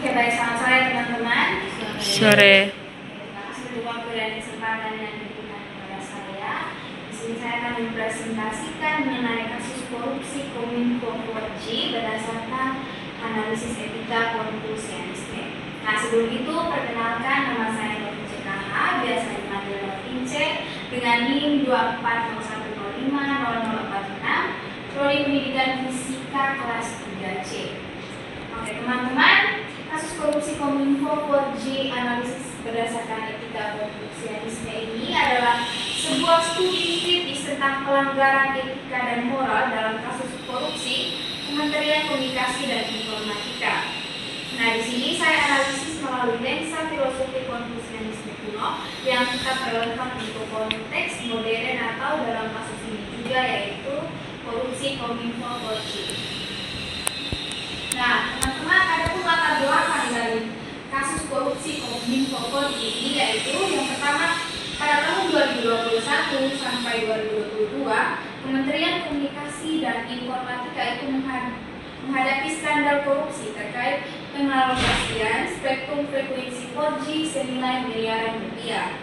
baik, selamat sore teman-teman. Sore. Terima kasih untuk waktu dan kesempatan yang diberikan kepada saya. Di sini saya akan mempresentasikan mengenai kasus korupsi Kominfo 4G berdasarkan analisis etika konfusianisme. Nah, sebelum itu perkenalkan, nama saya Dr. CKH, biasa dipanggil Dr. Ince, dengan NIM 2401050046, Prodi Pendidikan Fisika kelas 3C. Oke teman-teman, kasus korupsi Kominfo 4G analisis berdasarkan etika konfusianisme ini adalah sebuah studi kritis tentang pelanggaran etika dan moral dalam kasus korupsi Kementerian Komunikasi dan Informatika. Nah, di sini saya analisis melalui lensa filosofi konfusianisme kuno yang tetap relevan untuk konteks modern atau dalam kasus ini juga, yaitu korupsi Kominfo 4G. Nah, teman-teman, ada pun latar belakang dari kasus korupsi Kominfo 4G ini, yaitu yang pertama, pada tahun 2021 sampai 2022, Kementerian Komunikasi dan Informatika itu menghadapi skandal korupsi terkait pengalokasian spektrum frekuensi 4G senilai miliaran rupiah.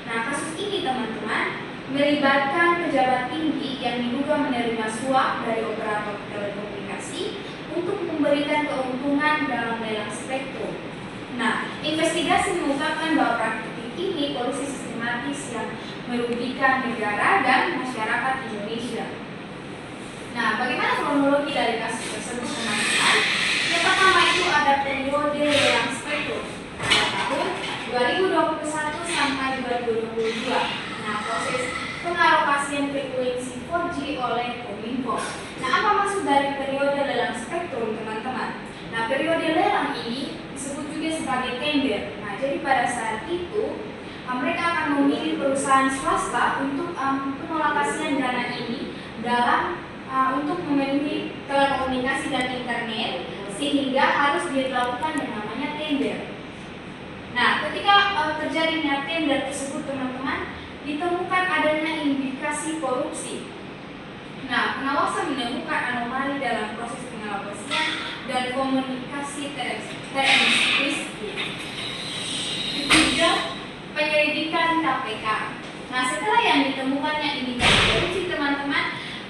Nah, kasus ini teman-teman melibatkan pejabat tinggi yang diduga menerima suap dari operator telekomunikasi untuk memberikan keuntungan dalam lelang spektrum. Nah, investigasi mengungkapkan bahwa praktik ini korupsi sistematis yang merugikan negara dan masyarakat Indonesia. Nah, bagaimana kronologi dari kasus tersebut, teman-teman? Yang pertama itu ada periode lelang spektrum pada tahun 2021 sampai 2022. Nah, proses pengalokasian frekuensi 4G oleh Kominfo. Nah, apa maksud dari periode lelang spektrum, teman-teman? Nah, periode lelang ini disebut juga sebagai tender. Nah, jadi pada saat itu mereka akan memilih perusahaan swasta untuk pengalokasian dana ini dalam untuk memenuhi telekomunikasi dan internet, sehingga harus dilakukan yang namanya tender. Nah, ketika terjadinya tender tersebut, teman-teman, ditemukan adanya indikasi korupsi. Nah, pengawasan menemukan anomali dalam proses pengalokasian dan komunikasi terekspresi. Ketiga, penyelidikan KPK. Nah, setelah yang ditemukannya indikasi korupsi, teman-teman,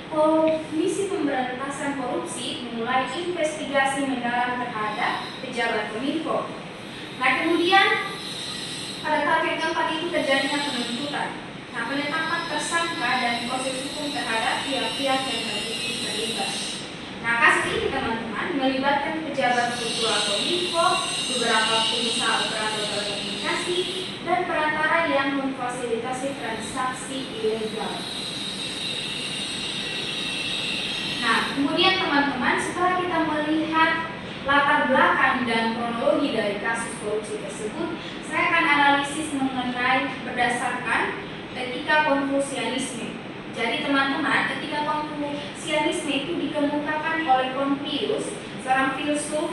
Komisi Pemberantasan Korupsi memulai investigasi mendalam terhadap pejabat Kominfo. Nah, kemudian pada tahap yang keempat itu terjadinya penuntutan. Nah, penetapan tersangka dan proses hukum terhadap pihak-pihak yang terbukti terlibat. Nah, kasus ini, teman-teman, melibatkan pejabat struktural Kominfo, beberapa pengusaha operator telekomunikasi, dan perantara yang memfasilitasi transaksi ilegal. Nah, kemudian teman-teman, setelah kita melihat latar belakang dan kronologi dari kasus korupsi tersebut, saya akan analisis mengenai berdasarkan etika konfusianisme. Jadi teman-teman, etika konfusianisme itu dikemukakan oleh Konfusius, seorang filsuf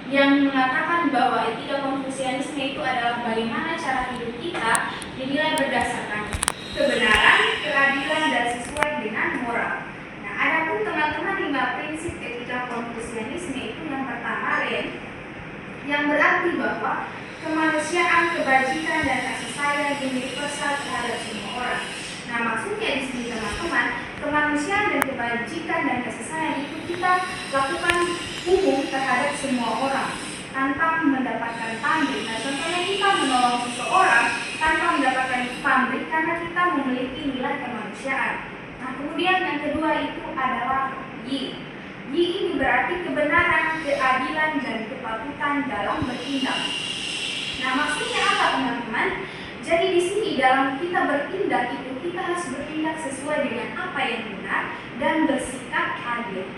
yang mengatakan bahwa etika konfusianisme itu adalah bagaimana cara hidup kita dinilai berdasarkan kebenaran, keadilan, dan sesuai dengan moral. Nah, adapun teman-teman 5 prinsip etika konfusianisme itu yang pertama, yang berarti bahwa kemanusiaan, kebajikan, dan kasih sayang universal terhadap semua orang. Nah, maksudnya di sini, teman-teman, kemanusiaan dan kebajikan dan kasih sayang itu kita lakukan umum terhadap semua orang tanpa mendapatkan pamrih. Nah, contohnya kita menolong seseorang tanpa mendapatkan pamrih karena kita memiliki nilai kemanusiaan. Nah, kemudian yang kedua itu adalah yi. Yi ini berarti kebenaran, keadilan, dan kepatutan dalam bertindak. Nah, maksudnya apa, teman-teman? Jadi di sini dalam kita bertindak itu kita harus bertindak sesuai dengan apa yang benar dan bersikap adil.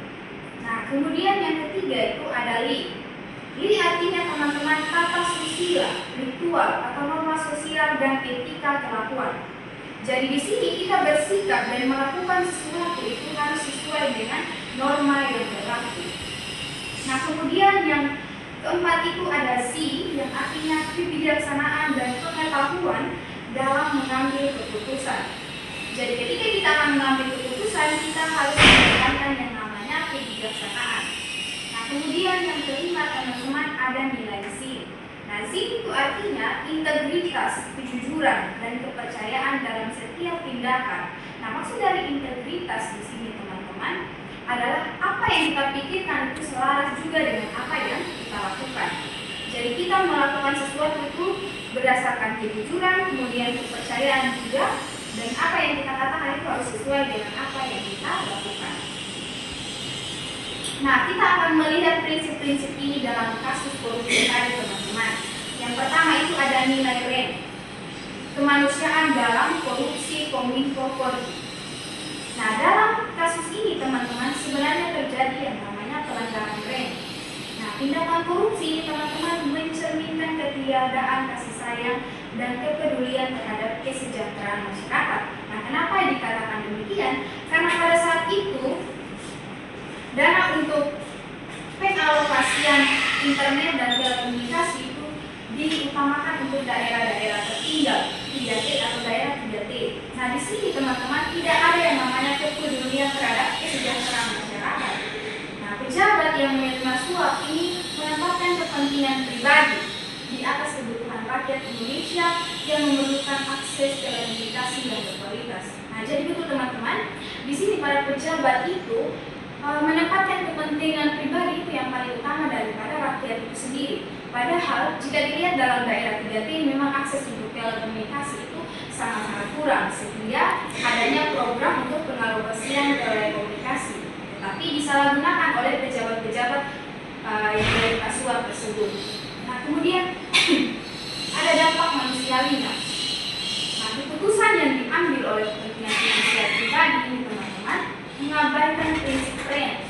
Nah, kemudian yang ketiga itu ada li. Li artinya, teman-teman, tata susila, ritual atau norma sosial dan etika kelakuan. Jadi di sini kita bersikap dan melakukan sesuatu itu harus sesuai dengan norma yang berlaku. Nah, kemudian yang keempat itu ada si, yang artinya kebijaksanaan dan pengetahuan dalam mengambil keputusan. Jadi ketika kita akan mengambil keputusan, kita harus menggunakan yang namanya kebijaksanaan. Nah, kemudian kemudian yang kelima teman-teman ada nilai SIM. Nah, SIM itu artinya integritas, kejujuran, dan kepercayaan dalam setiap tindakan. Nah, maksud dari integritas di sini teman-teman adalah apa yang kita pikirkan itu selaras juga dengan apa yang kita lakukan. Jadi kita melakukan sesuatu itu berdasarkan kejujuran, kemudian kepercayaan juga, dan apa yang kita katakan itu harus sesuai dengan apa yang kita lakukan. Nah, kita akan melihat prinsip-prinsip ini dalam kasus korupsi tadi teman-teman. Yang pertama itu ada nilai REM, kemanusiaan dalam korupsi Kominfo Polri. Nah, dalam kasus ini teman-teman sebenarnya terjadi yang namanya pelanggaran REM. Nah, tindakan korupsi ini teman-teman mencerminkan ketiadaan kasih sayang dan kepedulian terhadap kesejahteraan masyarakat. Nah, kenapa dikatakan demikian? Karena pada saat itu dana untuk pengalokasian internet dan telekomunikasi itu diutamakan untuk daerah-daerah tertinggal 3T atau daerah 3T. Nah, di sini teman-teman tidak ada yang namanya kepedulian terhadap kesejahteraan masyarakat. Nah, pejabat yang menerima suap ini menempatkan kepentingan pribadi di atas kebutuhan rakyat Indonesia yang memerlukan akses telekomunikasi yang berkualitas. Nah, jadi betul teman-teman, di sini para pejabat itu menempatkan kepentingan pribadi itu yang paling utama daripada rakyat itu sendiri. Padahal jika dilihat dalam daerah 3T memang akses untuk telekomunikasi itu sangat-sangat kurang, sehingga adanya program untuk pengalokasian telekomunikasi, tapi disalahgunakan oleh pejabat-pejabat yang menerima suap tersebut. Nah, kemudian ada dampak manusiawinya. Nah, keputusan yang diambil oleh kepentingan finansial pribadi ini teman-teman mengabaikan prinsip REM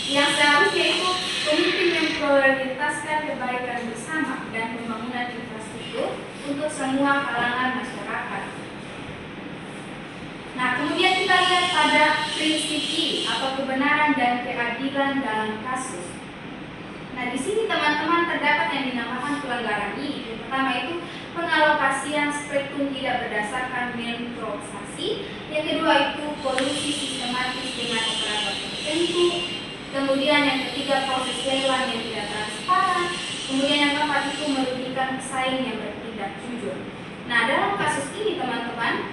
yang seharusnya itu pemimpin memprioritaskan kebaikan bersama dan pembangunan infrastruktur untuk semua kalangan masyarakat. Nah, kemudian kita lihat pada prinsip I atau kebenaran dan keadilan dalam kasus. Nah, di sini teman-teman terdapat yang dinamakan pelanggaran I. Yang pertama itu pengalokasian spektrum tidak berdasarkan meritokrasi. Yang kedua itu kolusi sistematis dengan operator tertentu. Kemudian yang ketiga proses lelang yang tidak transparan. Kemudian yang keempat itu merugikan pesaing yang bertindak jujur. Nah, dalam kasus ini teman-teman,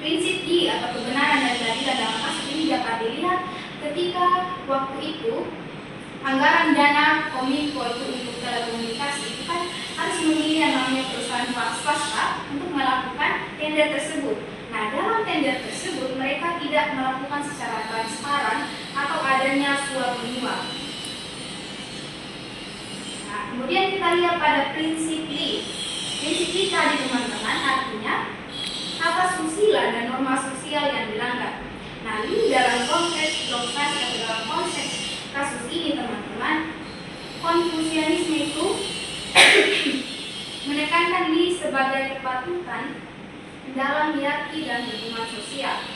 prinsip I atau kebenaran dan keadilan dalam kasus ini dapat dilihat ketika waktu itu anggaran dana Kominfo itu untuk telekomunikasi itu kan harus memilih yang namanya perusahaan swasta untuk melakukan tender tersebut. Nah, dalam tender tersebut mereka tidak melakukan secara transparan atau adanya suap menyuap. Nah, kemudian kita lihat pada prinsip I. Prinsip I tadi teman-teman artinya hak susila dan norma sosial yang dilanggar. Nah, ini dalam konteks lokasi atau dalam konteks kasus ini teman-teman, Konfusianisme itu menekankan diri sebagai kepatutan dalam hierarki dan hubungan sosial.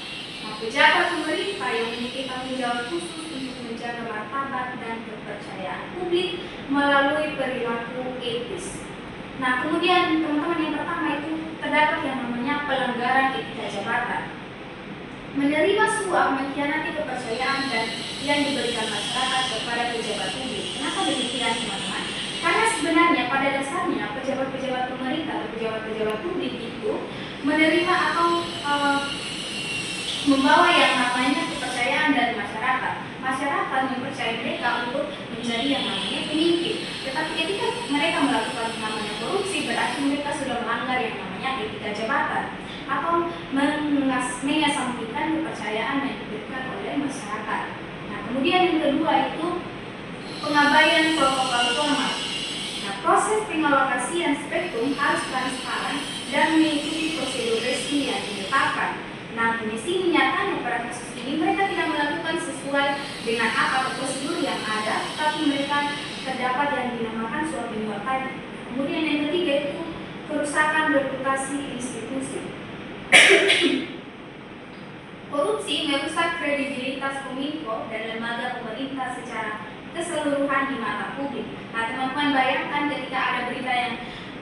Nah, pejabat pemerintah yang memiliki tanggung jawab khusus untuk menjaga martabat dan kepercayaan publik melalui perilaku etis. Nah, kemudian teman-teman yang pertama itu terdapat yang namanya pelanggaran etika jabatan. Menerima suap mengkhianati kepercayaan dan yang diberikan masyarakat kepada pejabat publik. Kenapa demikian teman-teman? Karena sebenarnya pada dasarnya pejabat-pejabat pemerintah atau pejabat-pejabat publik itu menerima atau membawa yang namanya kepercayaan dari masyarakat. Masyarakat mempercayai mereka untuk menjadi yang namanya pemimpin. Tetapi ketika mereka melakukan yang namanya korupsi, berarti mereka sudah melanggar yang namanya etika jabatan atau mengesampingkan kepercayaan yang diberikan oleh masyarakat. Nah, kemudian yang kedua itu pengabaian protokol formal. Nah, proses pengalokasian spektrum harus transparan dan mengikuti prosedur resmi yang ditetapkan. Nah, di sini nyatanya pada kasus ini mereka tidak melakukan sesuai dengan apa prosedur yang ada, tapi mereka terdapat yang dinamakan suap menyuap tadi. Kemudian yang ketiga itu kerusakan reputasi institusi. Korupsi merusak kredibilitas Kominfo dan lembaga pemerintah secara keseluruhan di mata publik. Nah, teman-teman bayangkan ketika ada berita yang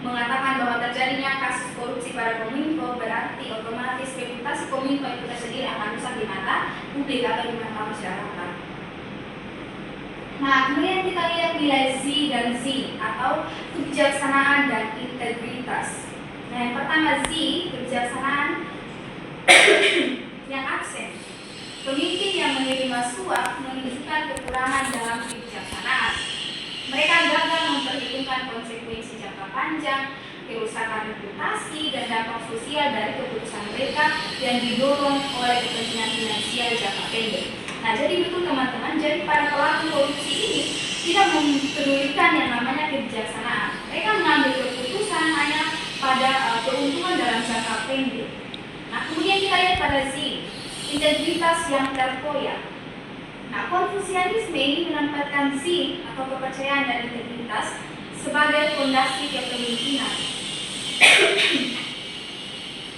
mengatakan bahwa terjadinya kasus korupsi pada Kominfo, berarti otomatis reputasi Kominfo itu sendiri akan rusak di mata publik atau di mata masyarakat. Nah, kemudian kemudian kita lihat nilai Z dan Z atau kebijaksanaan dan integritas. Nah, yang pertama Z, kebijaksanaan yang absen. Pemimpin yang menerima suap menunjukkan kekurangan dalam kebijaksanaan. Mereka gagal memperhitungkan konsekuensi jangka panjang, kerusakan reputasi, dan dampak sosial dari keputusan mereka yang didorong oleh kepentingan finansial jangka pendek. Nah, jadi betul teman-teman, jadi para pelaku korupsi ini tidak mempedulikan yang namanya kebijaksanaan. Mereka mengambil keputusan hanya pada keuntungan dalam jangka pendek. Nah, kemudian kita lihat pada Z, integritas yang terkoyak. Nah, Konfusianisme ini menempatkan Z atau kepercayaan dan integritas sebagai fondasi kepemimpinan.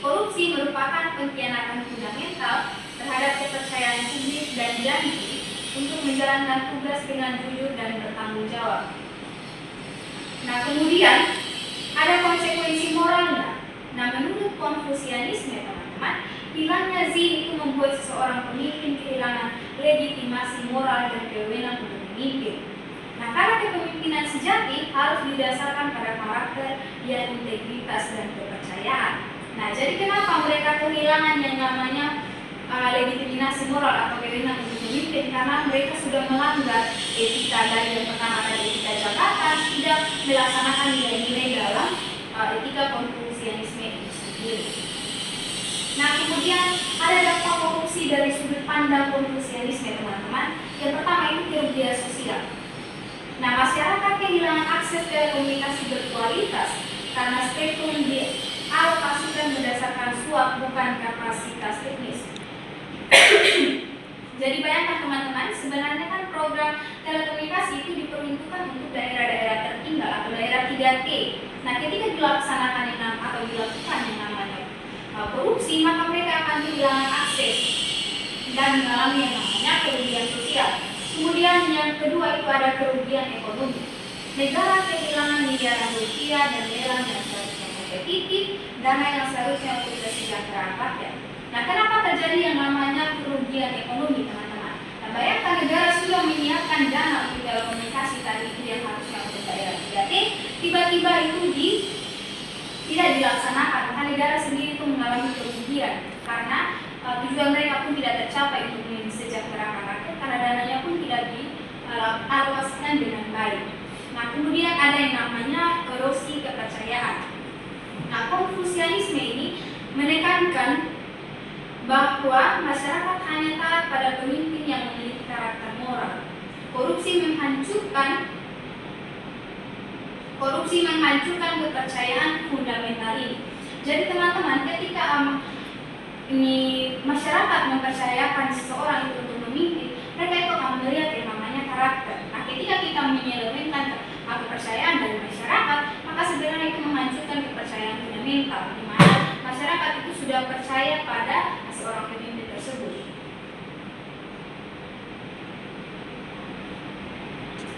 Korupsi merupakan pengkhianatan fundamental terhadap kepercayaan publik dan janji untuk menjalankan tugas dengan jujur dan bertanggung jawab. Nah, kemudian ada konsekuensi moralnya. Nah, menurut Konfusianisme, teman-teman, hilangnya Z itu membuat seseorang pemimpin kehilangan legitimasi moral dan kewenangan untuk memimpin. Nah, karena kepemimpinan sejati harus didasarkan pada karakter yang integritas dan kepercayaan. Nah, jadi kenapa mereka kehilangan yang namanya legitimasi moral atau kewenangan untuk memimpin? Karena mereka sudah melanggar etika dari yang pertama tadi, etika jabatan, tidak melaksanakan nilai-nilai dalam etika Konfusianisme itu sendiri. Nah, kemudian ada dampak korupsi dari sudut pandang Konfusianisme, teman-teman. Yang pertama itu kerugian sosial. Nah, masyarakat kehilangan akses telekomunikasi berkualitas karena spektrum dialokasikan berdasarkan suap bukan kapasitas teknis. Jadi bayangkan teman-teman, sebenarnya kan program telekomunikasi itu diperuntukkan untuk daerah-daerah tertinggal atau daerah 3T. Nah, ketika dilaksanakan atau dilakukan yang namanya korupsi, maka mereka akan kehilangan akses dan mengalami yang namanya kerugian sosial. Kemudian yang kedua itu ada kerugian ekonomi. Negara kehilangan miliaran rupiah dan lelang yang seharusnya kompetitif, dana yang seharusnya untuk kesejahteraan rakyat. Nah, kenapa terjadi yang namanya kerugian ekonomi, teman-teman? Nah, bayangkan negara sudah menyiapkan dana untuk telekomunikasi tadi itu yang harusnya untuk daerah 3T, tiba-tiba itu tidak dilaksanakan, maka negara sendiri itu mengalami kerugian karena tujuan mereka pun tidak tercapai untuk mensejahterakan rakyat karena dananya pun tidak dialokasikan dengan baik. Nah, kemudian ada yang namanya erosi kepercayaan. Nah, Konfusianisme ini menekankan bahwa masyarakat hanya taat pada pemimpin yang memiliki karakter moral. Korupsi menghancurkan kepercayaan fundamental ini. Jadi teman-teman, ketika masyarakat mempercayakan seseorang itu untuk memimpin, mereka itu akan melihat yang namanya karakter. Nah, ketika kita menyelewenkan kepercayaan dari masyarakat, maka sebenarnya itu menghancurkan kepercayaan fundamental, di mana masyarakat itu sudah percaya pada seorang pemimpin tersebut.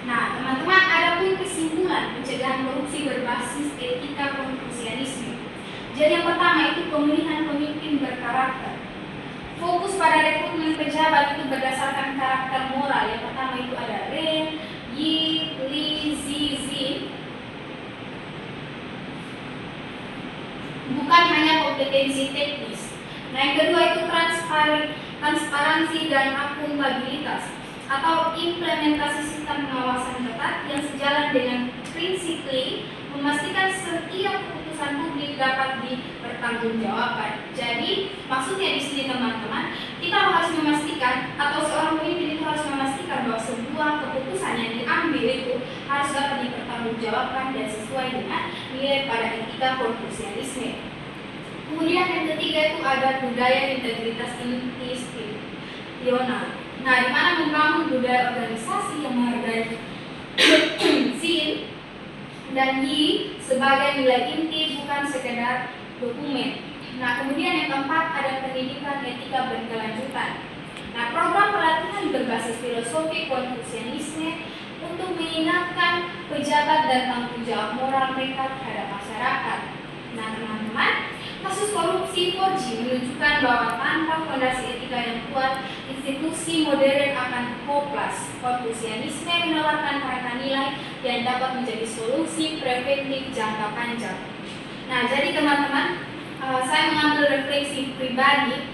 Nah, teman-teman, ada pun kesimpulan pencegahan korupsi berbasis etika Konfusianisme. Jadi yang pertama itu pemilihan pemimpin berkarakter. Fokus pada rekrutmen pejabat itu berdasarkan karakter moral. Yang pertama itu ada Ren, Yi, Li, Zi, Zin. Bukan hanya kompetensi teknis. Nah, yang kedua itu transparansi dan akuntabilitas atau implementasi sistem pengawasan ketat yang sejalan dengan prinsip Li, memastikan setiap keputusan publik dapat dipertanggungjawabkan. Jadi maksudnya di sini teman-teman, kita harus memastikan atau seorang pemimpin itu harus memastikan bahwa sebuah keputusan yang diambil itu harus dapat dipertanggungjawabkan dan sesuai dengan nilai pada etika Konfusianisme. Kemudian yang ketiga itu ada budaya integritas institusional. Nah, di mana membangun budaya organisasi yang menghargai Zin dan Yi sebagai nilai inti, bukan sekedar dokumen. Nah, kemudian yang keempat ada pendidikan etika berkelanjutan. Nah, program pelatihan berbasis filosofi Konfusianisme untuk mengingatkan pejabat dan tanggung jawab moral mereka terhadap masyarakat. Nah, teman-teman, Kasus korupsi 4G menunjukkan bahwa tanpa fondasi etika yang kuat, institusi modern akan hopeless. Konfusianisme menawarkan kerangka nilai yang dapat menjadi solusi preventif jangka panjang. Nah, jadi teman-teman, saya mengambil refleksi pribadi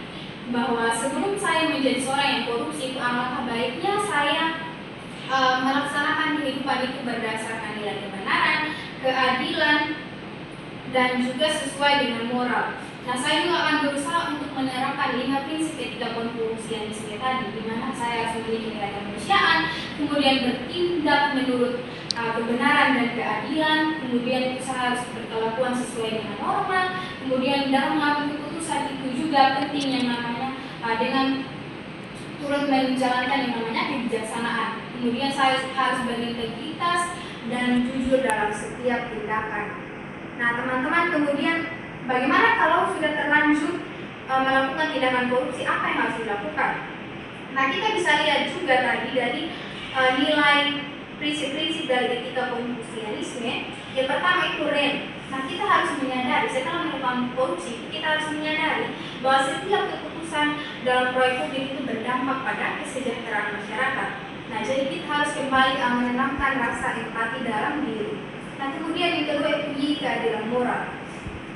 bahwa sebelum saya menjadi seorang yang korupsi, itu alangkah baiknya saya melaksanakan kehidupan itu berdasarkan nilai kebenaran, keadilan, dan juga sesuai dengan moral. Nah, saya juga akan berusaha untuk menerapkan 5 prinsip etika konfusianisme tadi, di mana saya harus memiliki nilai kemanusiaan, kemudian bertindak menurut kebenaran dan keadilan, kemudian saya harus berkelakuan sesuai dengan norma, kemudian dalam mengambil keputusan itu juga penting yang namanya dengan turut menjalankan yang namanya kebijaksanaan. Kemudian saya harus berintegritas dan jujur dalam setiap tindakan. Nah, teman-teman, kemudian bagaimana kalau sudah terlanjur melakukan tindakan korupsi, apa yang harus dilakukan? Nah, kita bisa lihat juga tadi dari nilai prinsip-prinsip dari etika konfusianisme. Yang pertama itu rem. Nah, kita harus menyadari setelah melakukan korupsi, kita harus menyadari bahwa setiap keputusan dalam proyek publik itu berdampak pada kesejahteraan masyarakat. Nah, jadi kita harus kembali menanamkan rasa empati dalam diri. Nah, kemudian yang kedua itu keadilan moral.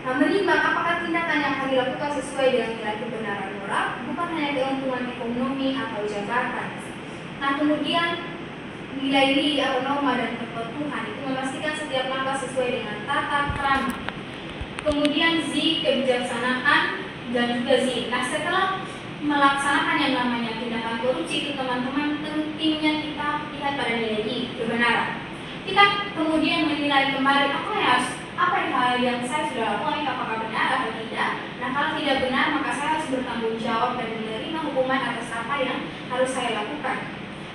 Nah, menimbang apakah tindakan yang akan dilakukan sesuai dengan nilai kebenaran moral, bukan hanya keuntungan ekonomi atau jabatan. Nah, kemudian nilai-nilai atau norma dan kepatuhan itu memastikan setiap langkah sesuai dengan tata krama. Kemudian Z, kebijaksanaan, dan juga Z. Nah, setelah melaksanakan yang namanya tindakan korupsi itu, teman-teman, pentingnya kita lihat pada nilai I, kebenaran. Kita kemudian menilai kembali apa yang saya sudah lakukan, apakah benar atau tidak. Nah, kalau tidak benar, maka saya harus bertanggung jawab dan menerima hukuman atas apa yang harus saya lakukan.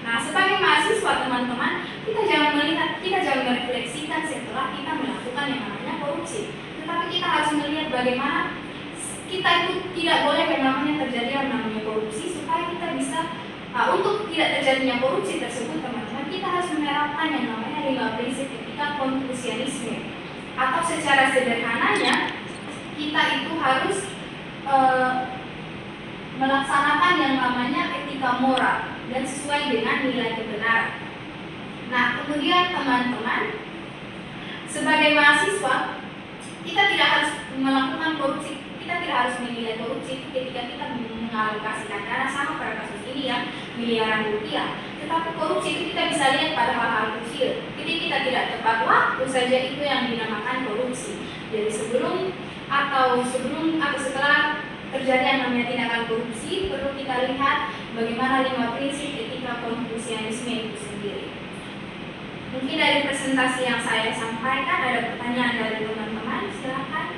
Nah, sebagai mahasiswa, teman-teman, kita jangan merefleksikan setelah kita melakukan yang namanya korupsi, tetapi kita harus melihat bagaimana kita itu tidak boleh yang namanya terjadi yang namanya korupsi, supaya kita bisa untuk tidak terjadinya korupsi tersebut, teman-teman, kita harus menerapkan yang namanya 5 prinsip etika konfusianisme. Atau secara sederhananya, kita itu harus melaksanakan yang namanya etika moral dan sesuai dengan nilai kebenaran. Nah, kemudian teman-teman, sebagai mahasiswa, kita tidak harus melakukan korupsi, kita tidak harus menilai korupsi ketika kita mengalokasikan dana, sama pada kasus ini yang miliaran rupiah. Tetapi korupsi itu kita bisa lihat pada hal-hal kecil. Jadi kita tidak tepat waktu saja, itu yang dinamakan korupsi. Jadi sebelum atau setelah terjadi yang namanya tindakan korupsi, perlu kita lihat bagaimana 5 prinsip etika konfusianisme itu sendiri. Mungkin dari presentasi yang saya sampaikan ada pertanyaan dari teman-teman, silakan.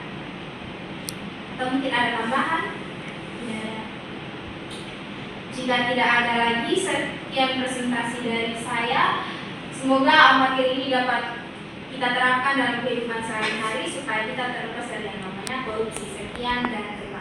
Atau mungkin ada tambahan? Ya. Jika tidak ada lagi, sekian presentasi dari saya. Semoga materi ini dapat kita terapkan dalam kehidupan sehari-hari supaya kita terlepas dari yang namanya korupsi. Sekian dan terima kasih.